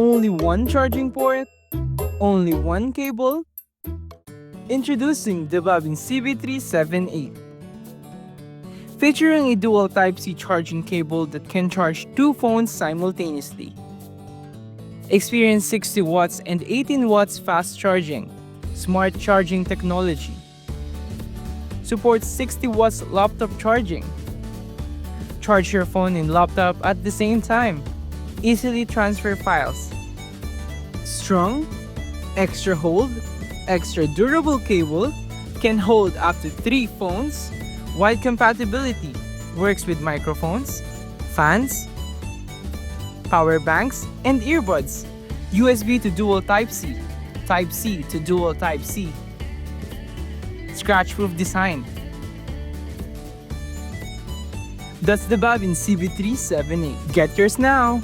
Only one charging port? Only one cable? Introducing the BAVIN CB378. Featuring a dual Type-C charging cable that can charge two phones simultaneously. Experience 60 watts and 18 watts fast charging, smart charging technology. Supports 60 watts laptop charging. Charge your phone and laptop at the same time. Easily transfer files. Strong, extra hold, extra durable cable, can hold up to 3 phones. Wide compatibility, works with microphones, fans, power banks, and earbuds. USB to dual Type-C, Type-C to dual Type-C. Scratch-proof design. That's the BAVIN CB378. Get yours now!